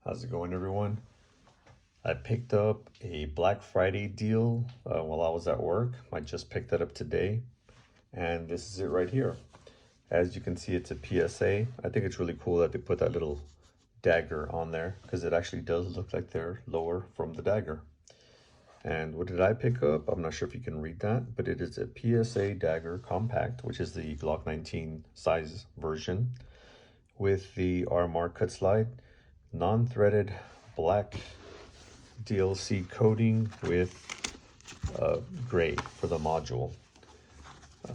How's it going, everyone? I picked up a Black Friday deal while I was at work. I just picked that up today, and this is it right here. As you can see, it's a PSA. I think it's really cool that they put that little dagger on there because it actually does look like they're lower from the dagger. And what did I pick up? I'm not sure if you can read that, but it is a PSA dagger compact, which is the Glock 19 size version with the RMR cut slide, non-threaded black DLC coating with gray for the module.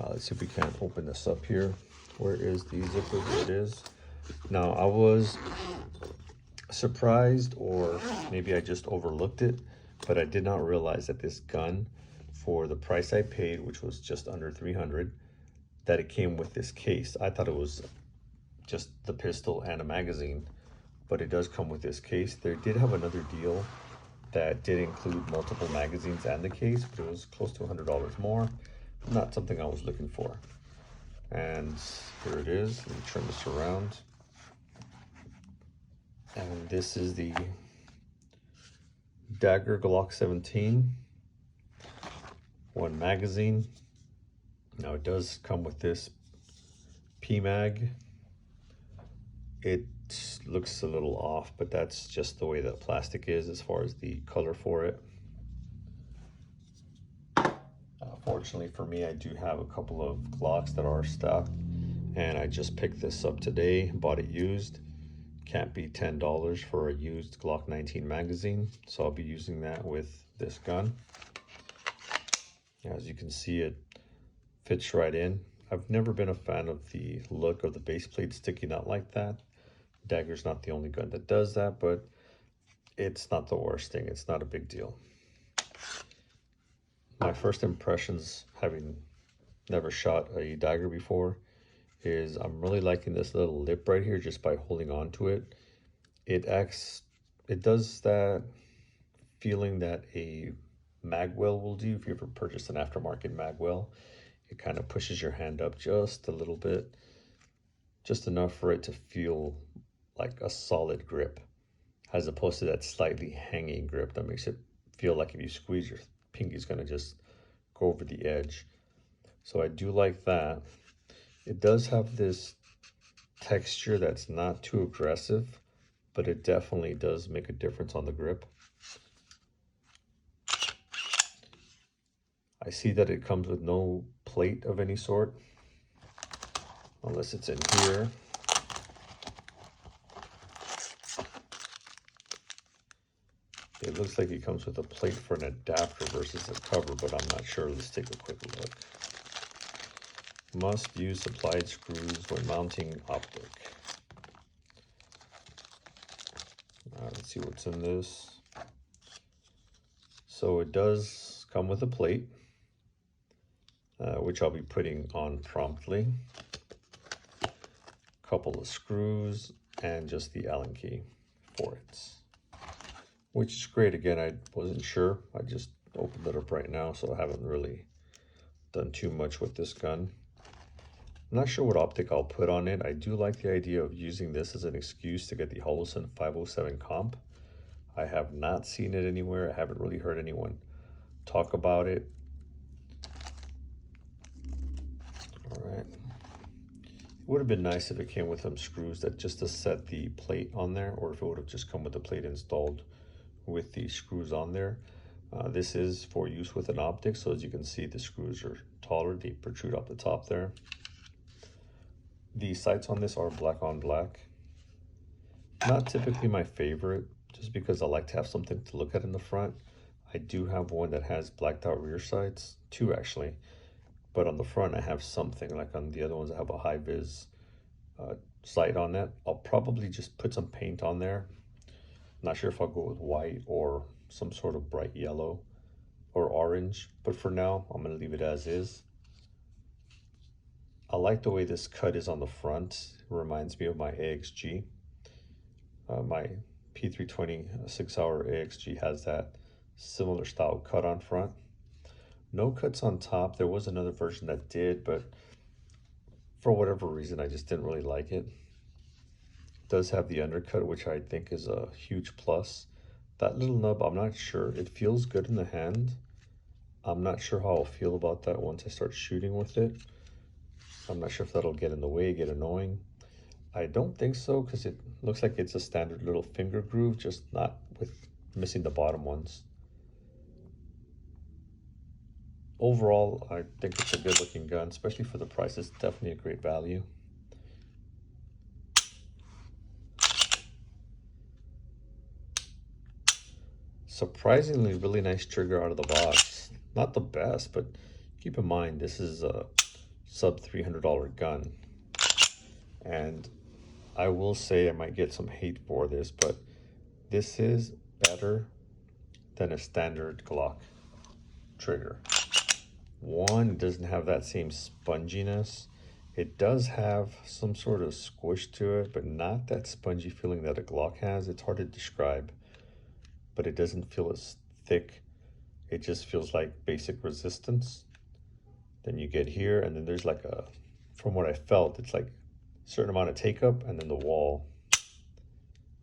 Let's see if we can open this up here. Where is the zipper? There it is. Now, I was surprised, or maybe I just overlooked it, but I did not realize that this gun, for the price I paid, which was just under $300, that it came with this case. I thought it was just the pistol and a magazine, but it does come with this case. They did have another deal that did include multiple magazines and the case, but it was close to $100 more. Not something I was looking for. And here it is. Let me turn this around. And this is the Dagger Glock 17. One magazine. Now it does come with this PMag. It looks a little off, but that's just the way that plastic is as far as the color for it. Fortunately for me, I do have a couple of Glocks that are stocked, and I just picked this up today, bought it used. Can't be $10 for a used Glock 19 magazine, so I'll be using that with this gun. As you can see, it fits right in. I've never been a fan of the look of the base plate sticking out like that. Dagger's not the only gun that does that, but it's not the worst thing. It's not a big deal. My first impressions, having never shot a Dagger before, is I'm really liking this little lip right here just by holding on to it. It does that feeling that a magwell will do if you ever purchased an aftermarket magwell. It kind of pushes your hand up just a little bit, just enough for it to feel like a solid grip, as opposed to that slightly hanging grip that makes it feel like if you squeeze, your pinky's gonna just go over the edge. So I do like that. It does have this texture that's not too aggressive, but it definitely does make a difference on the grip. I see that it comes with no plate of any sort, unless it's in here. It looks like it comes with a plate for an adapter versus a cover, but I'm not sure. Let's take a quick look. Must use supplied screws when mounting optic. Let's see what's in this. So it does come with a plate, which I'll be putting on promptly. A couple of screws and just the Allen key for it, which is great. Again, I wasn't sure. I just opened it up right now, so I haven't really done too much with this gun. I'm not sure what optic I'll put on it. I do like the idea of using this as an excuse to get the Holosun 507 comp. I have not seen it anywhere. I haven't really heard anyone talk about it. All right. It would have been nice if it came with some screws that just to set the plate on there, or if it would have just come with the plate installed with the screws on there. This is for use with an optic, so as you can see, the screws are taller. They protrude off the top there. The sights on this are black on black. Not typically my favorite, just because I like to have something to look at in the front. I do have one that has blacked out rear sights, two actually, but on the front I have something. Like on the other ones I have a high vis sight on that. I'll probably just put some paint on there. Not sure if I'll go with white or some sort of bright yellow or orange, but for now I'm gonna leave it as is. I like the way this cut is on the front. It reminds me of my AXG. My P320 6-hour AXG has that similar style cut on front. No cuts on top. There was another version that did, but for whatever reason I just didn't really like it. does have the undercut, which I think is a huge plus. That little nub, I'm not sure. It feels good in the hand. I'm not sure how I'll feel about that once I start shooting with it. I'm not sure if that'll get in the way, get annoying. I don't think so, because it looks like it's a standard little finger groove, just not with missing the bottom ones. Overall, I think it's a good looking gun, especially for the price. It's definitely a great value. Surprisingly, really nice trigger out of the box. Not the best, but keep in mind, this is a sub $300 gun. And I will say I might get some hate for this, but this is better than a standard Glock trigger. One, it doesn't have that same sponginess. It does have some sort of squish to it, but not that spongy feeling that a Glock has. It's hard to describe, but it doesn't feel as thick. It just feels like basic resistance. Then you get here, and then there's like a, from what I felt, it's like a certain amount of take up, and then the wall,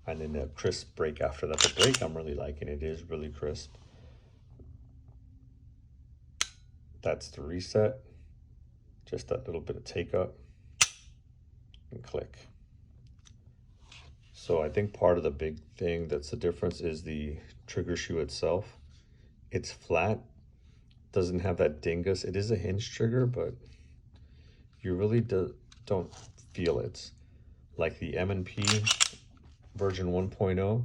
and then a crisp break after that. The break I'm really liking. It is really crisp. That's the reset. Just that little bit of take up and click. So I think part of the big thing that's the difference is the trigger shoe itself. It's flat, doesn't have that dingus. It is a hinge trigger, but you really don't feel it. Like the M&P version 1.0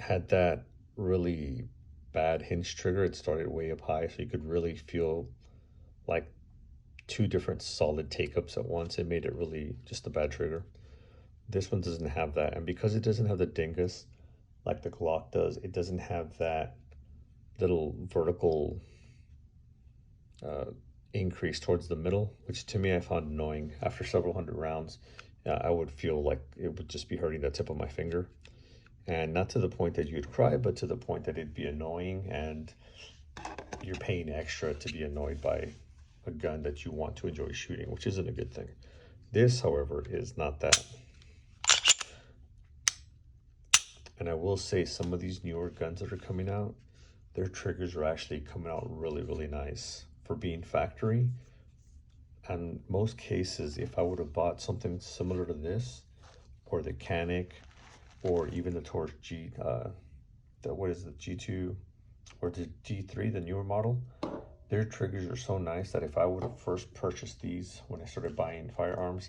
had that really bad hinge trigger. It started way up high, so you could really feel like two different solid take-ups at once. It made it really just a bad trigger. This one doesn't have that, and because it doesn't have the dingus like the Glock does, it doesn't have that little vertical increase towards the middle, which to me I found annoying. After several hundred rounds, I would feel like it would just be hurting the tip of my finger. And not to the point that you'd cry, but to the point that it'd be annoying, and you're paying extra to be annoyed by a gun that you want to enjoy shooting, which isn't a good thing. This, however, is not that. And I will say, some of these newer guns that are coming out, their triggers are actually coming out really, really nice for being factory. And most cases, if I would have bought something similar to this, or the Canic, or even the Torch G, what is the G2 or the G3, the newer model, their triggers are so nice that if I would have first purchased these when I started buying firearms,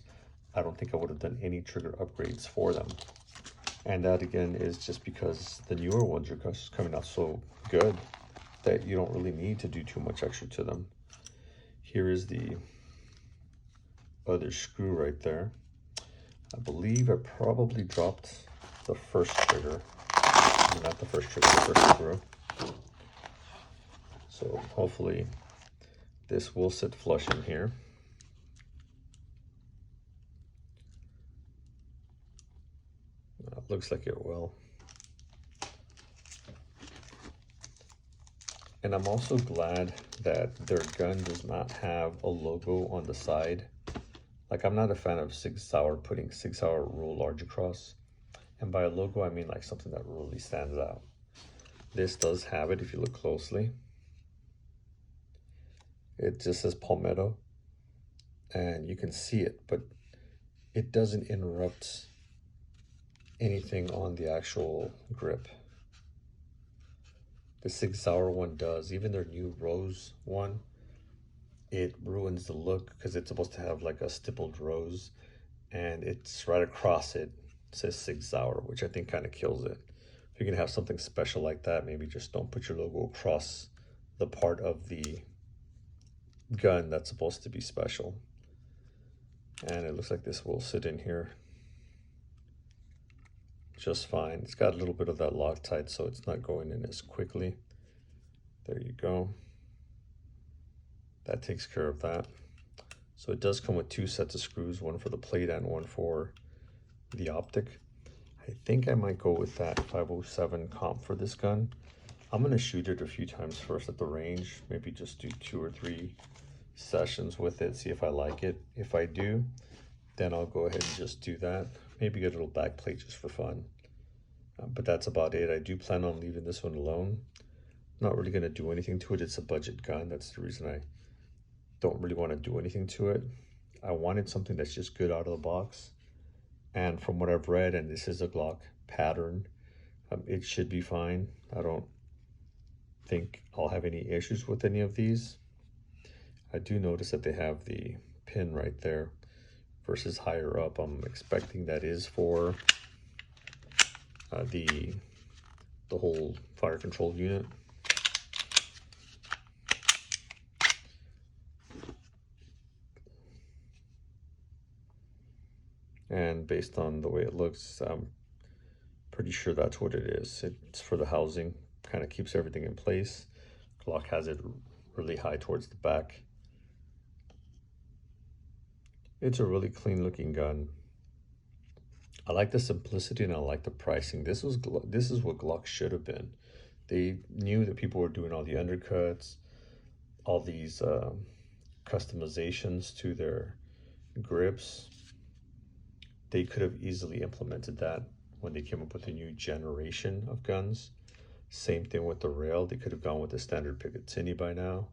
I don't think I would have done any trigger upgrades for them. And that again is just because the newer ones are coming out so good that you don't really need to do too much extra to them. Here is the other screw right there. I believe I probably dropped the first trigger. Not the first trigger, the first screw. So hopefully this will sit flush in here. Looks like it will. And I'm also glad that their gun does not have a logo on the side. Like, I'm not a fan of Sig Sauer putting Sig Sauer real large across. And by a logo, I mean like something that really stands out. This does have it if you look closely. It just says Palmetto, and you can see it, but it doesn't interrupt anything on the actual grip. The Sig Sauer one does. Even their new rose one, it ruins the look because it's supposed to have like a stippled rose, and it's right across it. It says Sig Sauer, which I think kind of kills it. If you're gonna have something special like that, maybe just don't put your logo across the part of the gun that's supposed to be special. And it looks like this will sit in here just fine. It's got a little bit of that Loctite, so it's not going in as quickly. There you go. That takes care of that. So it does come with two sets of screws, one for the plate and one for the optic. I think I might go with that 507 comp for this gun. I'm gonna shoot it a few times first at the range, maybe just do 2 or 3 sessions with it, see if I like it. If I do, then I'll go ahead and just do that. Maybe get a little back plate just for fun. But that's about it. I do plan on leaving this one alone. Not really going to do anything to it. It's a budget gun. That's the reason I don't really want to do anything to it. I wanted something that's just good out of the box. And from what I've read, and this is a Glock pattern, it should be fine. I don't think I'll have any issues with any of these. I do notice that they have the pin right there versus higher up. I'm expecting that is for the whole fire control unit. And based on the way it looks, I'm pretty sure that's what it is. It's for the housing, kind of keeps everything in place. Glock has it really high towards the back. It's a really clean looking gun. I like the simplicity and I like the pricing. This is what Glock should have been. They knew that people were doing all the undercuts, all these customizations to their grips. They could have easily implemented that when they came up with a new generation of guns. Same thing with the rail. They could have gone with the standard Picatinny by now.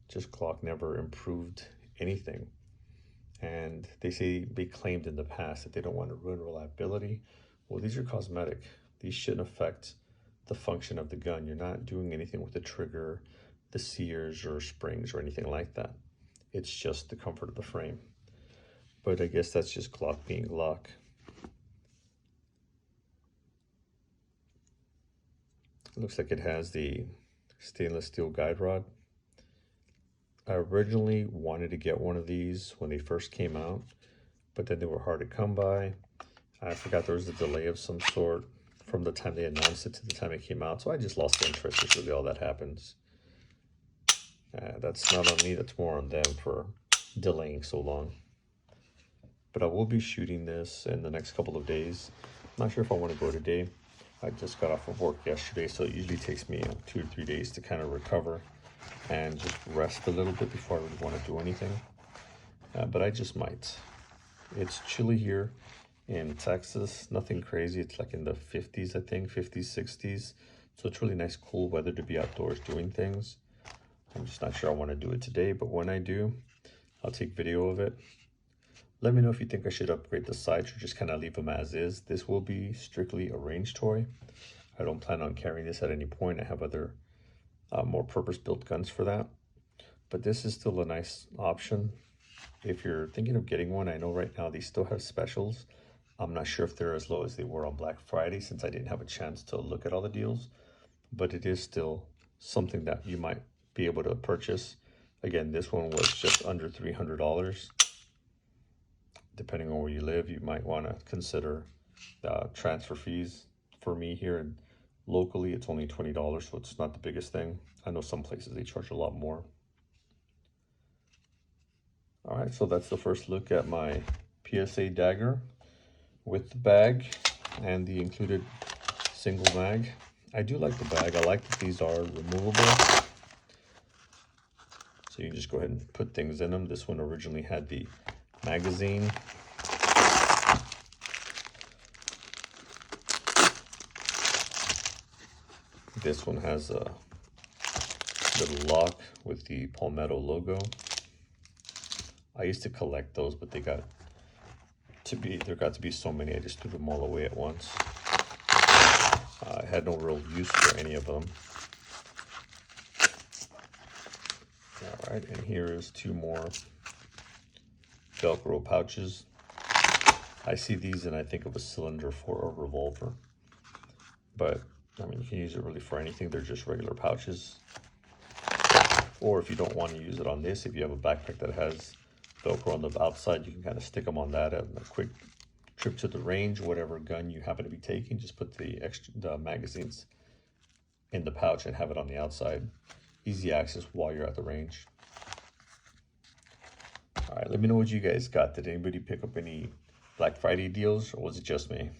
Just Glock never improved anything. And they claimed in the past that they don't want to ruin reliability. Well, these are cosmetic. These shouldn't affect the function of the gun. You're not doing anything with the trigger, the sears or springs or anything like that. It's just the comfort of the frame. But I guess that's just Glock being Glock. It looks like it has the stainless steel guide rod. I originally wanted to get one of these when they first came out, but then they were hard to come by. I forgot there was a delay of some sort from the time they announced it to the time it came out, so I just lost interest. It's really all that happens. That's not on me, that's more on them for delaying so long. But I will be shooting this in the next couple of days. I'm not sure if I want to go today. I just got off of work yesterday, so it usually takes me 2 or 3 days to kind of recover and just rest a little bit before I really want to do anything. But I just might. It's chilly here in Texas, nothing crazy. It's like in the 50s, I think, 50s, 60s. So it's really nice, cool weather to be outdoors doing things. I'm just not sure I want to do it today, but when I do, I'll take video of it. Let me know if you think I should upgrade the sights or just kind of leave them as is. This will be strictly a range toy. I don't plan on carrying this at any point. I have other more purpose-built guns for that. But this is still a nice option. If you're thinking of getting one, I know right now they still have specials. I'm not sure if they're as low as they were on Black Friday since I didn't have a chance to look at all the deals. But it is still something that you might be able to purchase. Again, this one was just under $300. Depending on where you live, you might want to consider transfer fees. For me here and locally, it's only $20, so it's not the biggest thing. I know some places they charge a lot more. All right, so that's the first look at my PSA Dagger with the bag and the included single mag. I do like the bag. I like that these are removable. So you can just go ahead and put things in them. This one originally had the magazine. This one has a little lock with the Palmetto logo. I used to collect those, but there got to be so many, I just threw them all away at once. I had no real use for any of them. All right, and here is 2 more Velcro pouches. I see these and I think of a cylinder for a revolver, but I mean, you can use it really for anything. They're just regular pouches. Or if you don't want to use it on this, if you have a backpack that has Velcro on the outside, you can kind of stick them on that at a quick trip to the range, whatever gun you happen to be taking. Just put the magazines in the pouch and have it on the outside. Easy access while you're at the range. All right, let me know what you guys got. Did anybody pick up any Black Friday deals, or was it just me?